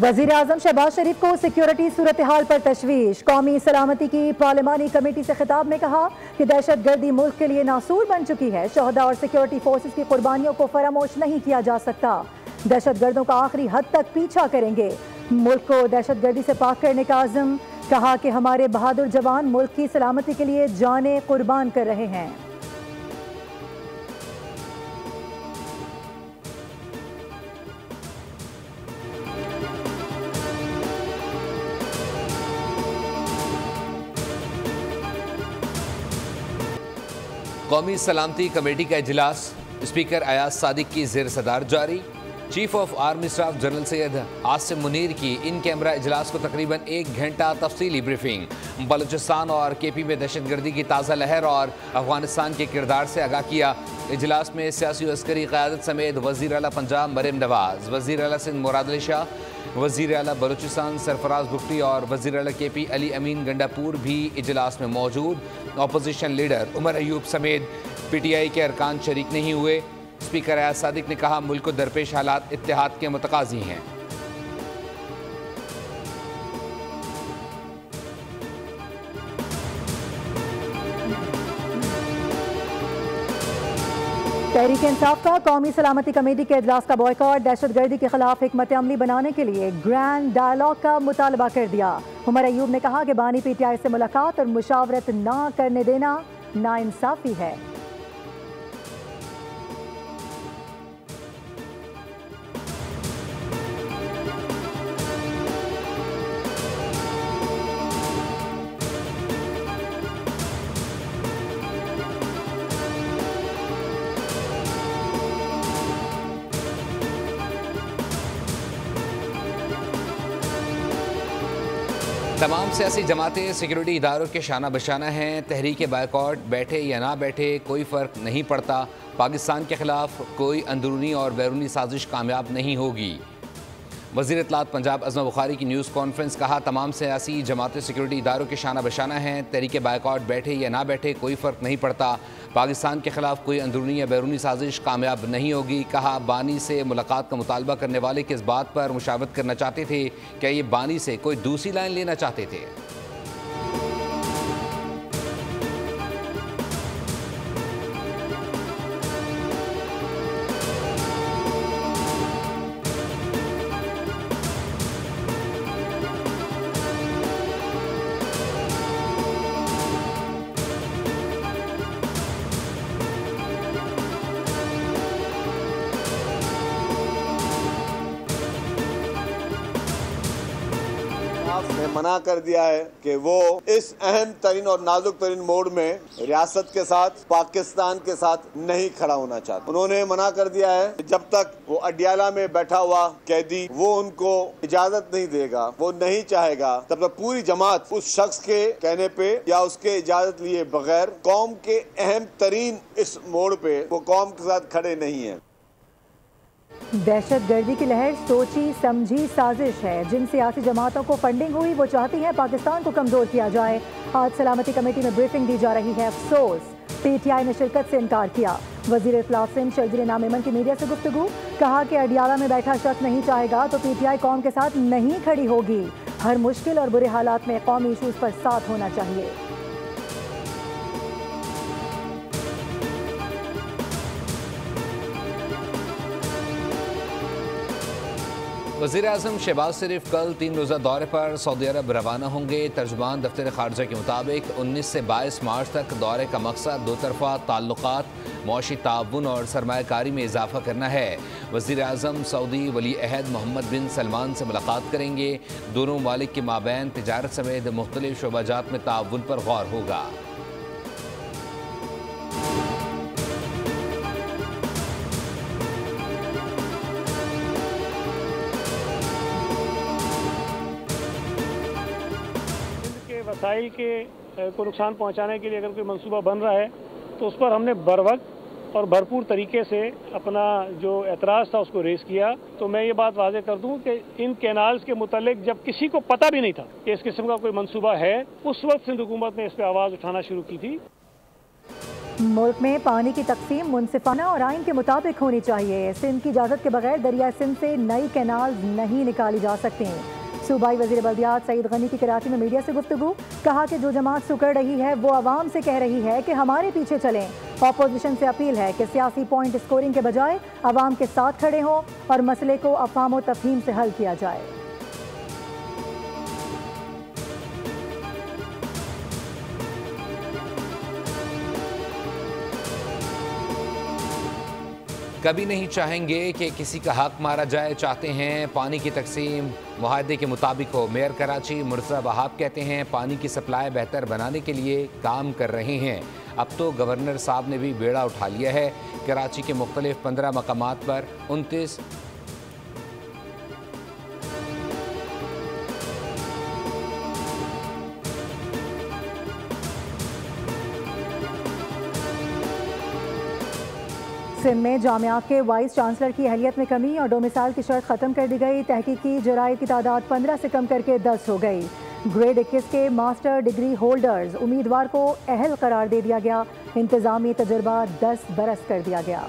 वजीर आजम शहबाज शरीफ को सिक्योरिटी सूरत हाल पर तशवीश। कौमी सलामती की पार्लिमानी कमेटी से खिताब में कहा कि दहशत गर्दी मुल्क के लिए नासूर बन चुकी है। शहदा और सिक्योरिटी फोर्सेस की कुर्बानियों को फरामोश नहीं किया जा सकता। दहशत गर्दों का आखिरी हद तक पीछा करेंगे। मुल्क को दहशत गर्दी से पाक करने का आज़म। कहा कि हमारे बहादुर जवान मुल्क की सलामती के लिए जानें कुर्बान कर रहे हैं। कौमी सलामती कमेटी का इजलास स्पीकर अयाज सादिक की ज़ेर सदार जारी। Chief of army staff general Syed Asim Munir की इन कैमरा इजलास को तकरीबन 1 घंटा तफसीली ब्रीफिंग। बलूचिस्तान और KP में दहशतगर्दी की ताज़ा लहर और अफगानिस्तान के किरदार से आगाह किया। इजलास में सियासी और अस्करी क़यादत समेत वज़ीर आला पंजाब मरीम नवाज़, वज़ीर आला सिंध मुराद अली शाह, वज़ीर आला बलूचिस्तान सरफराज भुट्टी और वज़ीर आला KP अली अमीन गंडापुर भी इजलास में मौजूद। अपोजिशन लीडर उमर अयूब समेत PTI के अरकान शरीक नहीं हुए। स्पीकर अयाज सादिक ने कहा मुल्क को दरपेश हालात इत्तेहाद के मुतकाज़ी हैं। तहरीक इंसाफ का कौमी सलामती कमेटी के इजलास का बॉयकॉट। दहशत गर्दी के खिलाफ हिकमत अमली बनाने के लिए ग्रैंड डायलॉग का मुतालबा कर दिया। उमर अयूब ने कहा कि बानी PTI से मुलाकात और मुशावरत ना करने देना नाइंसाफी है। तमाम सियासी जमातें सिक्योरिटी इदारों के शाना बशाना हैं। तहरीक बायकॉट बैठे या ना बैठे कोई फ़र्क नहीं पड़ता। पाकिस्तान के ख़िलाफ़ कोई अंदरूनी और बैरूनी साजिश कामयाब नहीं होगी। वज़ीर इत्तलात पंजाब अज़मा बुखारी की न्यूज़ कॉन्फ्रेंस। कहा तमाम सियासी जमातें सिक्योरिटी इदारों के शाना बशाना हैं। तहरीक बायकॉट बैठे या ना बैठे कोई फ़र्क नहीं पड़ता। पाकिस्तान के ख़िलाफ़ कोई अंदरूनी या बैरूनी साजिश कामयाब नहीं होगी। कहा बानी से मुलाकात का मुतालबा करने वाले किस बात पर मुशावरत करना चाहते थे? क्या ये बानी से कोई दूसरी लाइन लेना चाहते थे? ने मना कर दिया है कि वो इस अहम तरीन और नाजुक तरीन मोड़ में रियासत के साथ पाकिस्तान के साथ नहीं खड़ा होना चाहता। उन्होंने मना कर दिया है कि जब तक वो अडियाला में बैठा हुआ कैदी वो उनको इजाजत नहीं देगा, वो नहीं चाहेगा, तब तक पूरी जमात उस शख्स के कहने पे या उसके इजाजत लिए बगैर कौम के अहम तरीन इस मोड़ पे वो कौम के साथ खड़े नहीं है। दहशत गर्दी की लहर सोची समझी साजिश है। जिन सियासी जमातों को फंडिंग हुई वो चाहती हैं पाकिस्तान को कमजोर किया जाए। आज सलामती कमेटी में ब्रीफिंग दी जा रही है। अफसोस PTI ने शिरकत से इनकार किया। वजीर इत्तलात सिंध शर्जील नामेमन की मीडिया से गुफ्तगू। कहा कि अडियाला में बैठा शख्स नहीं चाहेगा तो PTI कौम के साथ नहीं खड़ी होगी। हर मुश्किल और बुरे हालात में कौमी इशूज पर साथ होना चाहिए। वज़ीर आज़म शहबाज शरीफ कल 3 रोज़ा दौरे पर सऊदी अरब रवाना होंगे। तर्जुमान दफ्तर ख़ारजा के मुताबिक 19 से 22 मार्च तक दौरे का मकसद दो तरफ़ा ताल्लुक़ात, मुआशी ताउन और सरमायाकारी में इजाफ़ा करना है। वज़ीर आज़म सऊदी वली अहद मोहम्मद बिन सलमान से मुलाकात करेंगे। दोनों ममालिक के माबैन तिजारत समेत मुख्तलिफ शोबाजात में ताउन पर गौर होगा। वसाइल को नुकसान पहुंचाने के लिए अगर कोई मंसूबा बन रहा है तो उस पर हमने बरवक्त और भरपूर तरीके से अपना जो एतराज़ था उसको रेज़ किया। तो मैं ये बात वाज़ेह कर दूं कि इन कैनाल्स के मुतालिक जब किसी को पता भी नहीं था कि इस किस्म का कोई मंसूबा है, उस वक्त सिंध हुकूमत ने इस पर आवाज़ उठाना शुरू की थी। मुल्क में पानी की तकसीम मुनसिफाना और आइन के मुताबिक होनी चाहिए। सिंध की इजाज़त के बगैर दरिया सिंध से नई कैनाल नहीं निकाली जा सकती। सूबाई वज़ीर बल्दियात सईद गनी की कराची में मीडिया से गुफ्तगू, कहा कि जो जमात सुकड़ रही है वो आवाम से कह रही है कि हमारे पीछे चलें। अपोजिशन से अपील है कि सियासी पॉइंट स्कोरिंग के बजाय आवाम के साथ खड़े हों और मसले को अफ़हाम व तफ़हीम से हल किया जाए। कभी नहीं चाहेंगे कि किसी का हक मारा जाए, चाहते हैं पानी की तकसीम मुआहदे के मुताबिक हो। मेयर कराची मुर्तज़ा वहाब कहते हैं पानी की सप्लाई बेहतर बनाने के लिए काम कर रहे हैं। अब तो गवर्नर साहब ने भी बेड़ा उठा लिया है। कराची के मुख्तलिफ 15 मकामात पर 29 सिंध में जामियात के वाइस चांसलर की अहलियत में कमी और डोमिसाइल की शर्त ख़त्म कर दी गई। तहकीकी जराइम की तादाद 15 से कम करके 10 हो गई। ग्रेड 21 के मास्टर डिग्री होल्डर्स उम्मीदवार को अहल करार दे दिया गया। इंतजामी तजुर्बा 10 बरस कर दिया गया।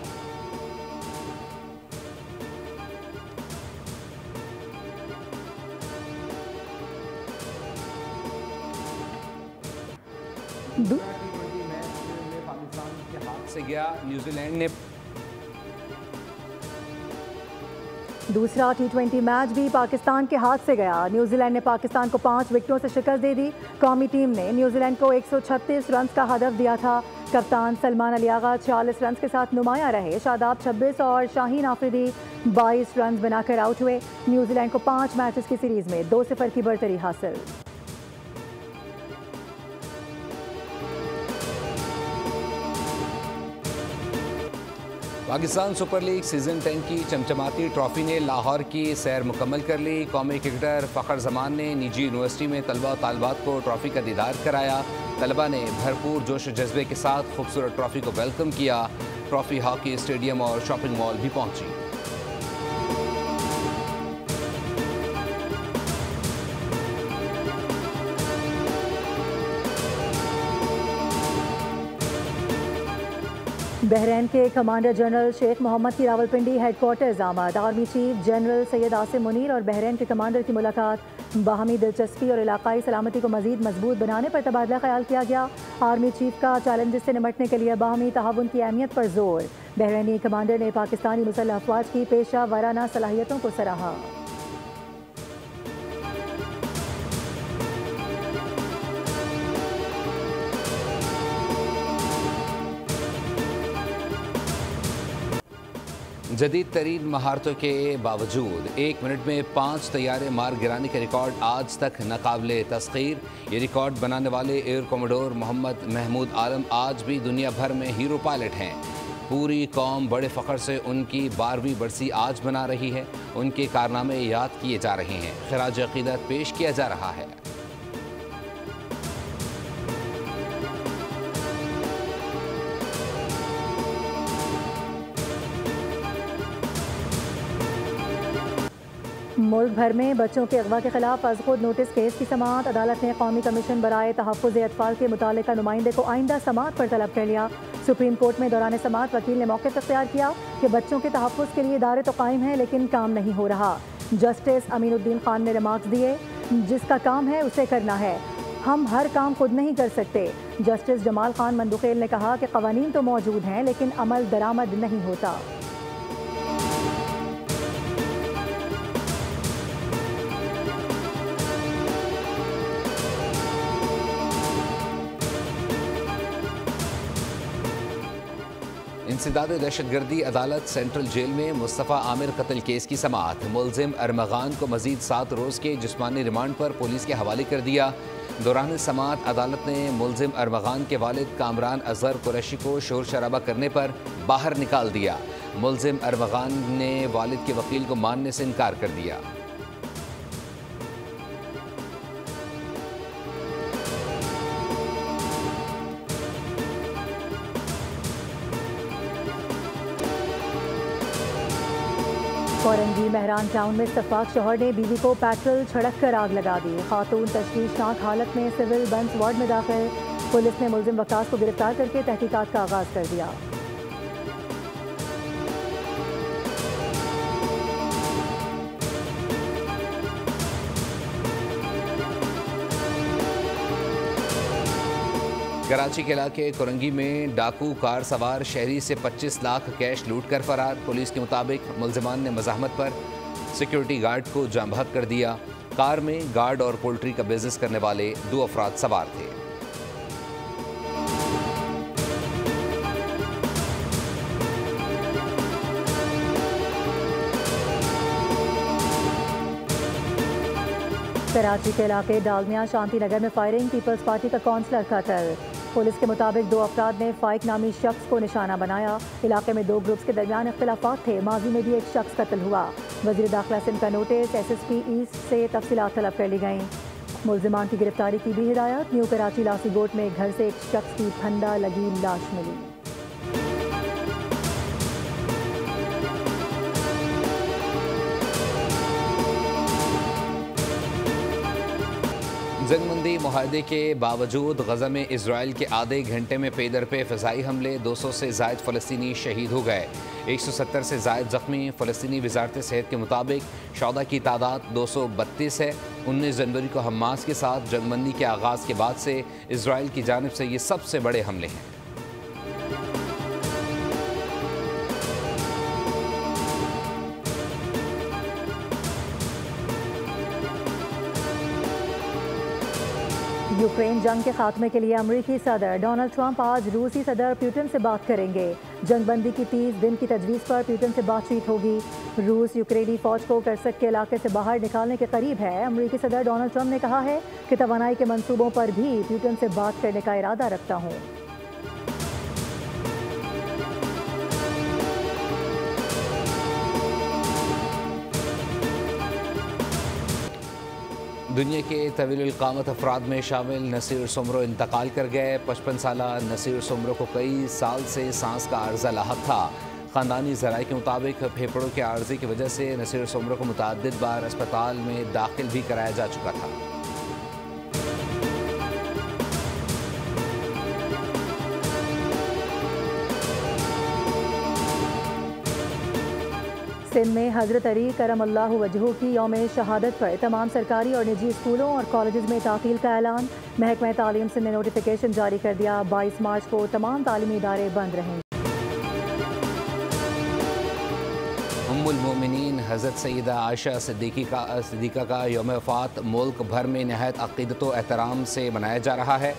पाकिस्तान के हाथ से गया। न्यूजीलैंड ने दूसरा T20 मैच भी पाकिस्तान के हाथ से गया। न्यूजीलैंड ने पाकिस्तान को 5 विकेटों से शिकस्त दे दी। कौमी टीम ने न्यूजीलैंड को 136 रन का हदफ दिया था। कप्तान सलमान अली आगा 46 रन के साथ नुमाया रहे। शादाब 26 और शाहीन आफरीदी 22 रन बनाकर आउट हुए। न्यूजीलैंड को 5 मैचेस की सीरीज में 2-0 की बढ़तरी हासिल। पाकिस्तान सुपर लीग सीजन 10 की चमचमाती ट्रॉफी ने लाहौर की सैर मुकम्मल कर ली। कौमी क्रिकेटर फ़खर जमान ने निजी यूनिवर्सिटी में तलबा और तालिबात को ट्रॉफी का दीदार कराया। तलबा ने भरपूर जोश जज्बे के साथ खूबसूरत ट्रॉफी को वेलकम किया। ट्रॉफी हॉकी स्टेडियम और शॉपिंग मॉल भी पहुंची। बहरीन के कमांडर जनरल शेख मोहम्मद की रावलपिंडी हेडक्वार्टर्स आमद। Army chief general Syed Asim Munir और बहरीन के कमांडर की मुलाकात। बाहमी दिलचस्पी और इलाकाई सलामती को मजीद मजबूत बनाने पर तबादला ख्याल किया गया। आर्मी चीफ का चैलेंजेस से निपटने के लिए बाहमी ताउन की अहमियत पर जोर। बहरीनी कमांडर ने पाकिस्तानी मुसल्लह अफवाज की पेशा वाराना सलाहियतों को सराहा। जदीद तरीन महारतों के बावजूद 1 मिनट में 5 तैयारे मार गिराने के रिकॉर्ड आज तक नाकाबिले तस्खीर। ये रिकॉर्ड बनाने वाले एयर कमोडोर मोहम्मद महमूद आलम आज भी दुनिया भर में हीरो पायलट हैं। पूरी कौम बड़े फ़ख्र से उनकी 12वीं बरसी आज मना रही है। उनके कारनामे याद किए जा रहे हैं। खिराज अक़ीदत पेश किया जा रहा है। मुल्क भर में बच्चों के अगवा के खिलाफ अज़ खुद नोटिस केस की समाअत। अदालत ने कौमी कमीशन बराए तहफ़्फ़ुज़ अतफ़ाल के मुतालिका नुमाइंदे को आइंदा समाअत पर तलब कर लिया। सुप्रीम कोर्ट में दौरान समाअत वकील ने मौक़िफ़ इख्तियार किया कि बच्चों के तहफ़्फ़ुज़ के लिए इदारे तो कायम हैं लेकिन काम नहीं हो रहा। जस्टिस अमीनुद्दीन खान ने रिमार्क्स दिए, जिसका काम है उसे करना है, हम हर काम खुद नहीं कर सकते। जस्टिस जमाल खान मंदुखेल ने कहा कि क़वानीन तो मौजूद हैं लेकिन अमल दरामद नहीं होता। इंसदाद दहशतगर्दी अदालत सेंट्रल जेल में मुस्तफ़ा आमिर कत्ल केस की समाअत। मुलजिम अरमगान को मजीद 7 रोज़ के जिस्मानी रिमांड पर पुलिस के हवाले कर दिया। दौरान समाअत अदालत ने मुलजिम अरमगान के वालिद कामरान अजहर कुरैशी को शोर शराबा करने पर बाहर निकाल दिया। मुलजिम अरमगान ने वालिद के वकील को मानने से इनकार कर दिया। औरंगी मेहरान टाउन में इत्तफाक शौहर ने बीवी को पेट्रोल छिड़क कर आग लगा दी। खातून तशवीशनाक हालत में सिविल बेंच वार्ड में दाखिल। पुलिस ने मुलजिम वकास को गिरफ्तार करके तहकीकात का आगाज कर दिया। कराची के इलाके कुरंगी में डाकू कार सवार शहरी से 25 लाख कैश लूट कर फरार। पुलिस के मुताबिक मुलजिमान ने मज़ाहमत पर सिक्योरिटी गार्ड को जाम बहक कर दिया। कार में गार्ड और पोल्ट्री का बिजनेस करने वाले 2 अफराद सवार थे। कराची के इलाके डालमिया शांति नगर में फायरिंग, पीपल्स पार्टी का काउंसलर कत्ल। पुलिस के मुताबिक 2 अफराद ने फाइक नामी शख्स को निशाना बनाया। इलाके में 2 ग्रुप्स के दरमियान इख्तिलाफात थे। माजी में भी एक शख्स कत्ल हुआ। वज़ीर दाखिला सिंध का नोटिस, SSP ईस्ट से तफसीलात तलब कर ली गईं। मुलजिमान की गिरफ्तारी की भी हिदायत। न्यू कराची लासी गोट में घर से एक शख्स की फंदा लगी लाश मिली। जंगबंदी मुआहदे के बावजूद गजा में इसराइल के आधे घंटे में पे दर पे फ़िज़ाई हमले, 200 से ज़ायद फ़लस्तीनी शहीद हो गए, 170 से ज़ायद ज़ख्मी। फ़लस्तीनी वज़ारत सेहत के मुताबिक शौदा की तादाद 232 है। 19 जनवरी को हमास के साथ जंगबंदी के आगाज़ के बाद से इसराइल की जानिब से ये सबसे बड़े हमले हैं। यूक्रेन जंग के खात्मे के लिए अमरीकी सदर डोनाल्ड ट्रंप आज रूसी सदर पुतिन से बात करेंगे। जंगबंदी की 30 दिन की तजवीज़ पर पुतिन से बातचीत होगी। रूस यूक्रेनी फौज को कर्सक के इलाके से बाहर निकालने के करीब है। अमरीकी सदर डोनाल्ड ट्रंप ने कहा है कि तवानाई के मंसूबों पर भी पुतिन से बात करने का इरादा रखता हूँ। दुनिया के तवील क़ामत अफराद में शामिल नसीर सुमरो इंतकाल कर गए। 55 साला नसीर सुमरो को कई साल से सांस का आर्जा लाहक था। ख़ानदानी ज़राए के मुताबिक फेफड़ों के आर्जे की वजह से नसीर सुमरो को मुतअद्दिद बार अस्पताल में दाखिल भी कराया जा चुका था। सिंध में हज़रत अली करमल्लाहु वजहू की यौम शहादत पर तमाम सरकारी और निजी स्कूलों और कॉलेजेस में तातील का ऐलान। महकमा तालीम सिंध ने नोटिफिकेशन जारी कर दिया। 22 मार्च को तमाम तालीमी इदारे बंद रहेंगे। उम्मुल मोमिनीन हज़रत सैयदा आयशा सिद्दीक़ा का यौम वफ़ात मुल्क भर में नहायत अक़ीदत व एहतराम से मनाया जा रहा है।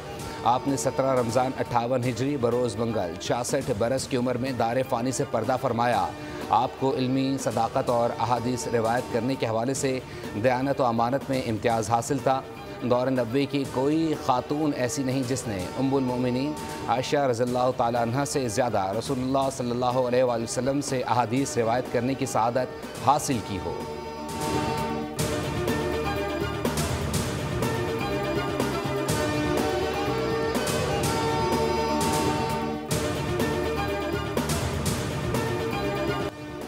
आपने 17 रमज़ान 58 हिजरी बरोज़ मंगल 66 बरस की उम्र में दार फ़ानी से पर्दा फरमाया। आपको इल्मी, सदाकत और अहादीस रिवायत करने के हवाले से दयानत व अमानत में इम्तियाज़ हासिल था। दौर नब्बी की कोई खातून ऐसी नहीं जिसने उम्मुल मोमिनीन आयशा रज़ियल्लाहु ताला अन्हा से ज़्यादा रसूलुल्लाह सल्लल्लाहु अलैहि वसल्लम से अहादीस रिवायत करने की सआदत हासिल की हो।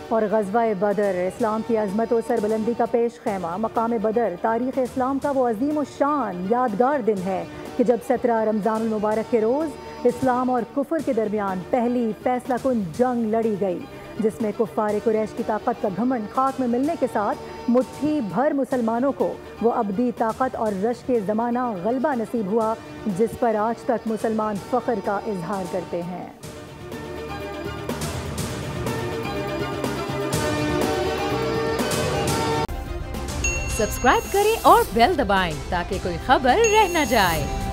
और ग़ज़वा बदर इस्लाम की अज़मत और सरबुलंदी का पेश खैमा। मकाम बदर तारीख़ इस्लाम का वो अज़ीम और शान यादगार दिन है कि जब 17 रमज़ानुल मुबारक के रोज़ इस्लाम और कुफ्र के दरमियान पहली फैसला कुन जंग लड़ी गई, जिसमें कुफ़ार कुरैश की ताकत का घमंड खाक में मिलने के साथ मुट्ठी भर मुसलमानों को वो अबदी ताकत और रश के ज़माना गलबा नसीब हुआ, जिस पर आज तक मुसलमान फ़ख्र का इजहार करते हैं। सब्सक्राइब करें और बेल दबाएं ताकि कोई खबर रह न जाए।